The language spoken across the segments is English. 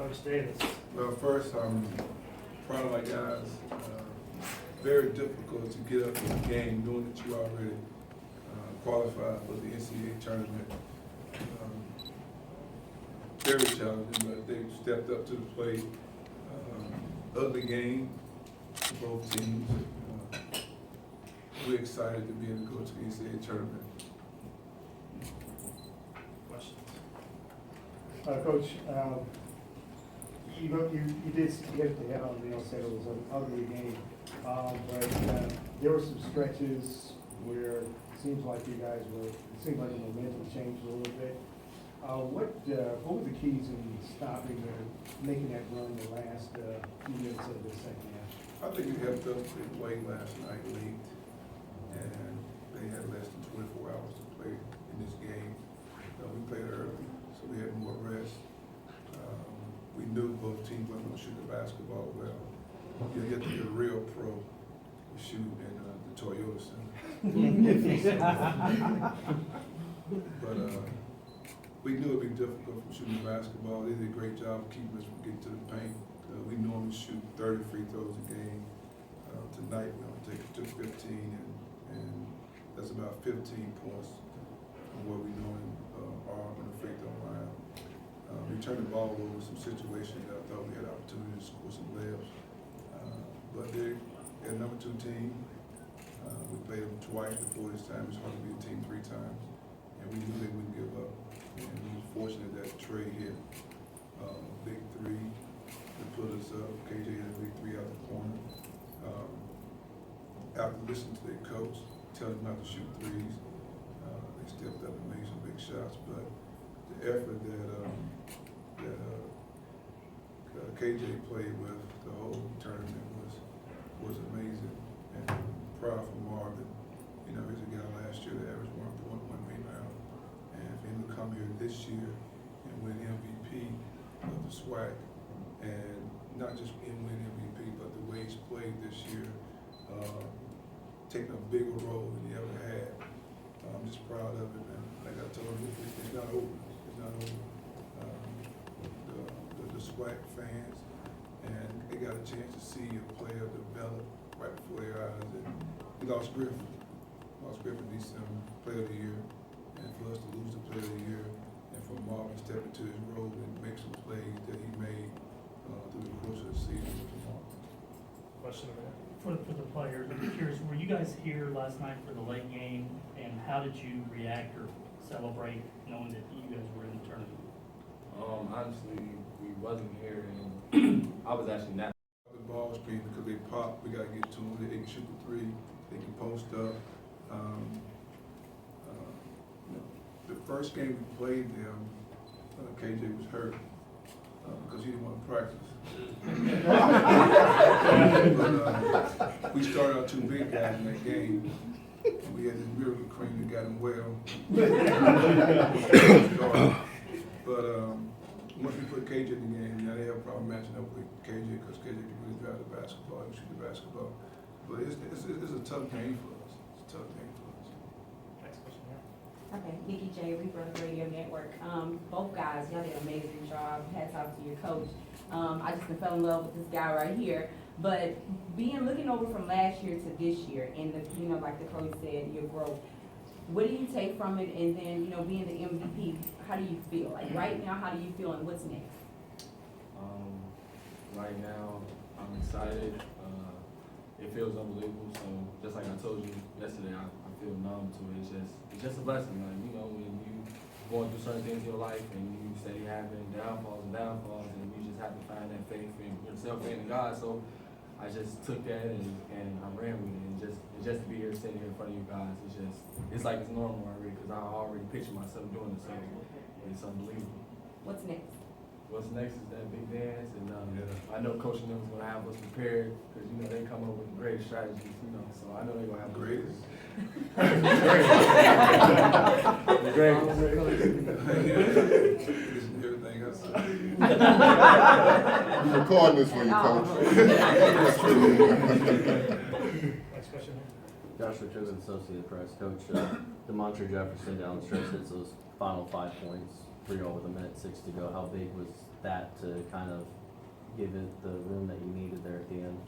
Coach Davis. Well, first, I'm proud of my guys. Very difficult to get up in the game knowing that you already qualified for the NCAA tournament. Very challenging, but they stepped up to the plate. Ugly game for both teams. We're excited to be able to go to the NCAA tournament. Questions? Coach, you did hit the head on the nail, said it was an ugly game, but there were some stretches where it seems like the momentum changed a little bit. What were the keys in stopping or making that run the last few minutes of the second half? I think it helped us. They played last night late, and they had less than 24 hours to play in this game. We played early, so we had more rest. We knew both teams weren't going to shoot the basketball well. You have to be a real pro to shoot in the Toyota Center. But we knew it would be difficult from shooting basketball. They did a great job of keeping us from getting to the paint. We normally shoot 30 free throws a game. Tonight we only took 15, and that's about 15 points from what we normally are on the free throw line. We turned the ball over some situations that I thought we had opportunity to score some layups. But they're a number 2 team. We played them twice before this time. It's hard to beat a team 3 times. And we knew they wouldn't give up. And we were fortunate that Trey hit big 3 to put us up. KJ had a big 3 out the corner. After listening to their coach, telling them not to shoot threes, they stepped up and made some big shots. But the effort that KJ played with the whole tournament was amazing. And I'm proud for Marvin. You know, he's a guy last year that averaged 1.1 rebound. And for him to come here this year and win MVP of the SWAC, and not just win MVP, but the way he's played this year, taking a bigger role than he ever had. I'm just proud of it, and like I told him, it's not over. It's not over. The SWAC fans, and they got a chance to see a player develop right before their eyes. And we lost Griffin. December, player of the year, and for us to lose the player of the year, and for Marvin to step into his role and make some plays that he made through the course of the season with Marvin. Question over there. For the players, I'm curious, were you guys here last night for the late game, and how did you react or celebrate knowing that you guys were in the tournament? Honestly, we wasn't here, and I was actually not. The ball screen, because they pop, we got to get to them. They can shoot the 3, they can post up. The first game we played them, KJ was hurt because he didn't want to practice. But we started our 2 big guys in that game. And we had this miracle cream that got him well. But once we put KJ in the game, now they have a problem matching up with KJ because KJ can really drive the basketball and shoot the basketball. But it's a tough game for us. It's a tough game for us. Next question here. Okay, Nikki J, Rebirth Radio Network. Both guys, y'all did an amazing job. Hats off to your coach. I just fell in love with this guy right here. But looking over from last year to this year, and like the coach said, your growth. What do you take from it? And then, being the MVP, how do you feel? Like right now, how do you feel, and what's next? Right now, I'm excited. It feels unbelievable. So just like I told you yesterday, I feel numb to it. It's just a blessing. Like, when you going through certain things in your life and you steady having downfalls, and you just have to find that faith in yourself and in God. So I just took that and I ran with it. And just to be here sitting here in front of you guys, it's like it's normal already because I already picture myself doing the same. It's unbelievable. What's next? What's next is that big dance, and I know Coach and them is going to have us prepared because they come up with great strategies, so I know they're going to have Greatest. the greatest. Everything else. I'm recording this for you, Coach. Next question here. Joshua Chosen, Associated Press. Coach, DeMontre Jefferson down the stretch hits those final 5 points, 3-0 with 1:06 to go. How big was that to kind of give it the room that you needed there at the end?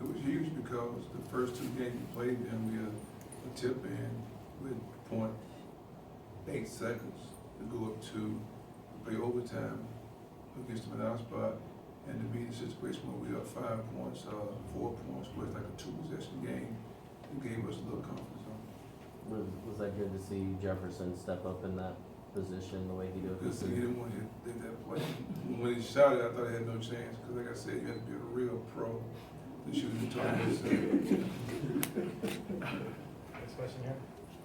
It was huge because the first two games we played them, we had a tip in with 0.8 seconds to go up to play overtime against them in our spot, and to be in a situation where we up 5 points, 4 points, where it's like a 2-possession game, it gave us a little confidence on it. Was that good to see Jefferson step up in that position the way he did? Because he didn't want to hit that play. When he shot it, I thought he had no chance, because like I said, you have to be a real pro to shoot in the tournament. Next question here.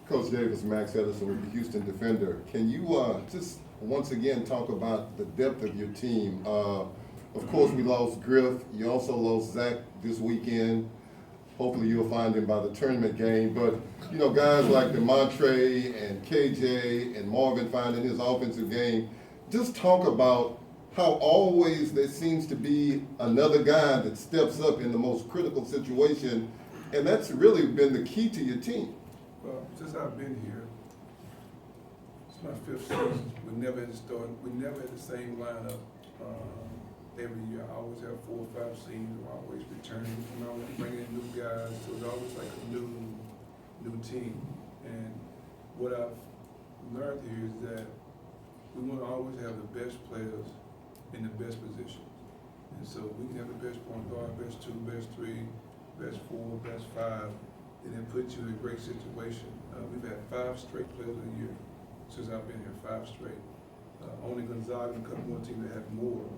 Coach Davis, Max Edison with the Houston Defender. Can you just once again talk about the depth of your team? Of course, we lost Griff. You also lost Zach this weekend. Hopefully you'll find him by the tournament game. But, you know, guys like DeMontre and KJ and Marvin finding his offensive game, just talk about how always there seems to be another guy that steps up in the most critical situation. And that's really been the key to your team. Well, since I've been here, it's my 5th season. We never had the same lineup every year. I always have 4 or 5 seniors. I always returning. I'm always bringing in new guys. So it's always like a new team. And what I've learned here is that we want to always have the best players in the best positions. And so we can have the best point guard, best 2, best 3, best 4, best 5. And it puts you in a great situation. We've had 5 straight players of the year since I've been here, 5 straight. Only Gonzaga and a couple more teams that have more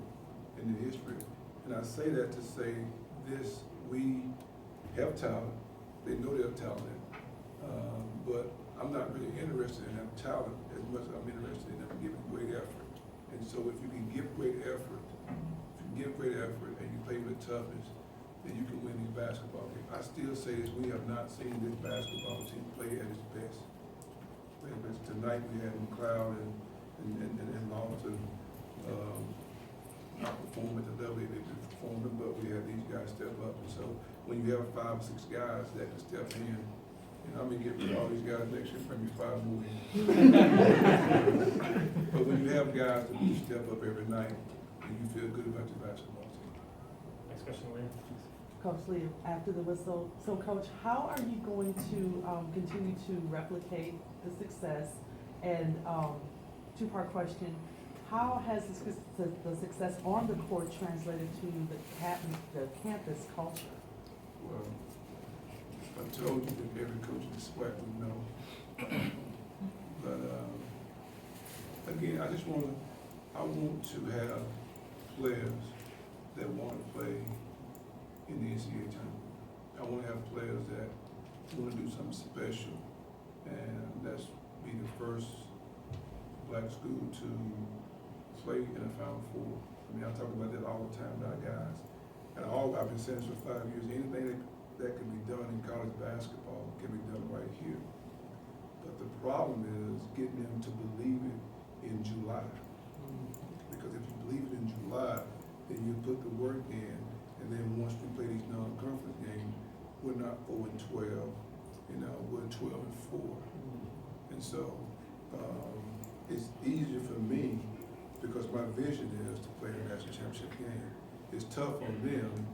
in the history. And I say that to say this, we have talent. They know they're talented. But I'm not really interested in that talent as much as I'm interested in them giving great effort. And so if you can give great effort, and you play with toughness, then you can win these basketball games. I still say this, we have not seen this basketball team play at its best. Tonight we had McLeod and Lawton not perform at the level they've been performing, but we had these guys step up. And so when you have 5 or 6 guys that can step in, and I'm gonna get rid of all these guys next year, bring me 5 more in. But when you have guys that can step up every night, then you feel good about your basketball team. Next question, Leah. Coach Lee, after the whistle, so Coach, how are you going to continue to replicate the success? And 2-part question, how has the success on the court translated to the campus culture? Well, I told you that every coach in the SWAC would know. But again, I want to have players that want to play in the NCAA tournament. I want to have players that want to do something special, and that's be the first black school to play in a Final Four. I mean, I talk about that all the time to our guys. And I've been saying this for 5 years, anything that can be done in college basketball can be done right here. But the problem is getting them to believe it in July. Because if you believe it in July, then you put the work in, and then once we play these non-conference games, we're not 4-12, we're 12-4. And so it's easier for me because my vision is to play the national championship game. It's tough on them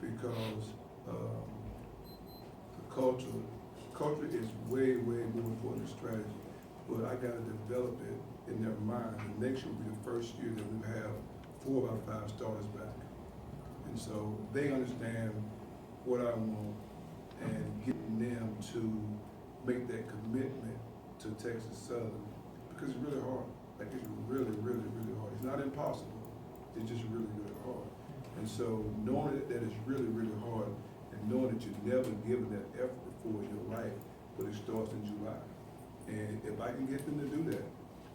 because the culture is way, way more important than strategy. But I got to develop it in their mind. And next year will be the first year that we have 4 of our 5 starters back. And so they understand what I want and getting them to make that commitment to Texas Southern, because it's really hard. Like, it's really, really, really hard. It's not impossible. It's just really, really hard. And so knowing that it's really, really hard, and knowing that you've never given that effort before in your life, but it starts in July. And if I can get them to do that,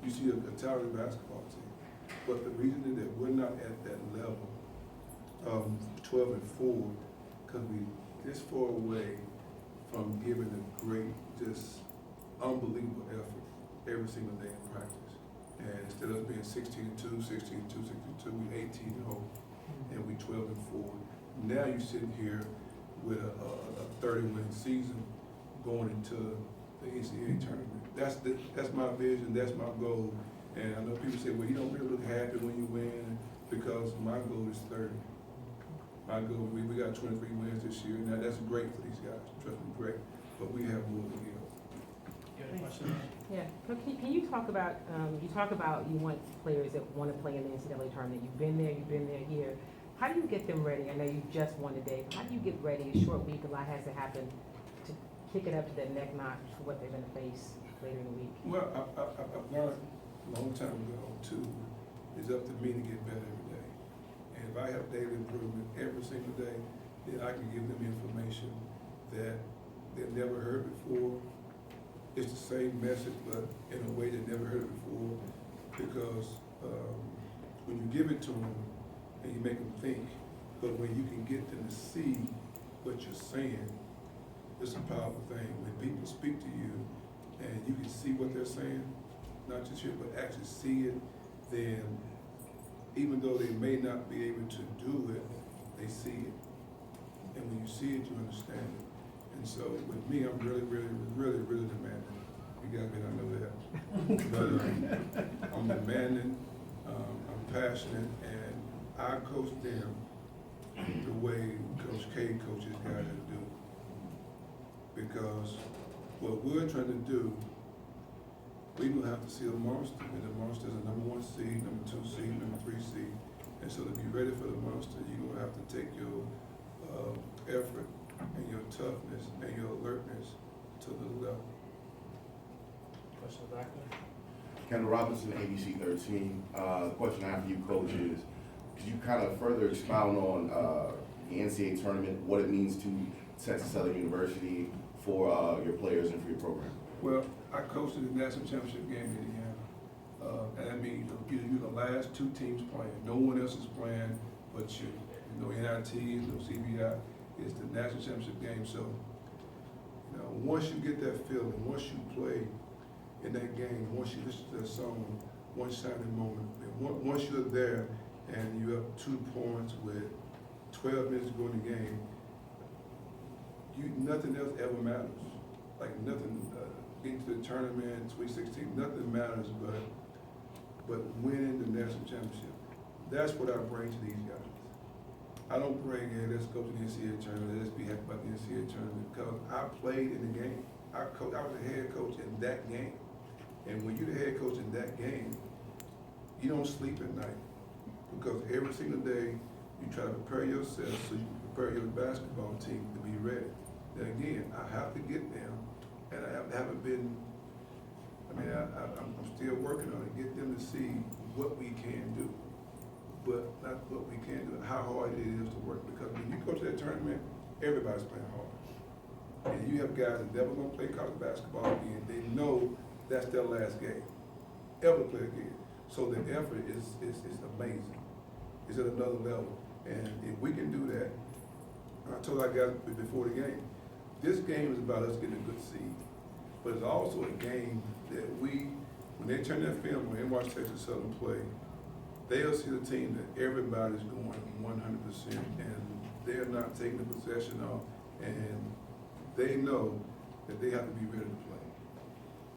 you see a talented basketball team. But the reason that we're not at that level of 12-4, because we this far away from giving a great, just unbelievable effort every single day in practice. And instead of being 16-2, 16-2, 16-2, we 18-0, and we 12-4. Now you're sitting here with a 30-win season going into the NCAA tournament. That's my vision, that's my goal. And I know people say, well, you don't really look happy when you win. because my goal is 30. My goal, we got 23 wins this year, and that's great for these guys, trust me, great, but we have more to give. You got a question? Yeah, so can you talk about, you want players that want to play in the NCAA tournament, you've been there here. How do you get them ready? I know you just won today, but how do you get ready? A short week, a lot has to happen to kick it up to that neck notch for what they're going to face later in the week. Well, I've learned a long time ago too, it's up to me to get better every day. And if I have daily improvement every single day, then I can give them information that they've never heard before. It's the same message, but in a way they never heard it before, because when you give it to them and you make them think, but when you can get them to see what you're saying, it's a powerful thing. When people speak to you and you can see what they're saying, not just hear, but actually see it, then even though they may not be able to do it, they see it. And when you see it, you understand it. And so with me, I'm really demanding. You guys may not know that. But I'm demanding, I'm passionate, and I coach them the way Coach K coaches guys to do. Because what we're trying to do, we will have to see a monster, and the monster is a number 1 seed, number 2 seed, number 3 seed. And so to be ready for the monster, you're gonna have to take your effort and your toughness and your alertness to the level. Question back there? Kendall Robinson, ABC 13. The question I have for you, Coach, is could you kind of further expound on the NCAA tournament, what it means to Texas Southern University for your players and for your program? Well, I coached in the national championship game in Indiana. And that means you're the last 2 teams playing. No one else is playing but you. No NITs, no CBI. It's the national championship game. So, you know, once you get that feeling, once you play in that game, once you listen to that song, one shining moment, and once you're there and you're up 2 points with 12 minutes to go in the game, nothing else ever matters. Like nothing, getting to the tournament, Sweet 16, nothing matters but winning the national championship. That's what I bring to these guys. I don't bring, hey, let's go to the NCAA tournament, let's be happy about the NCAA tournament, because I played in the game. I was the head coach in that game. And when you're the head coach in that game, you don't sleep at night, because every single day you try to prepare yourself so you can prepare your basketball team to be ready. Then again, I have to get them, and I haven't been, I'm still working on it, get them to see what we can do, but not what we can do, how hard it is to work. Because when you go to that tournament, everybody's playing hard. And you have guys that never gonna play college basketball again. They know that's their last game, ever play again. So the effort is amazing. It's at another level. And if we can do that, I told our guys before the game, this game is about us getting a good seed. But it's also a game that when they turn their film on and watch Texas Southern play, they'll see the team that everybody's going 100%, and they're not taking the possession off, and they know that they have to be ready to play.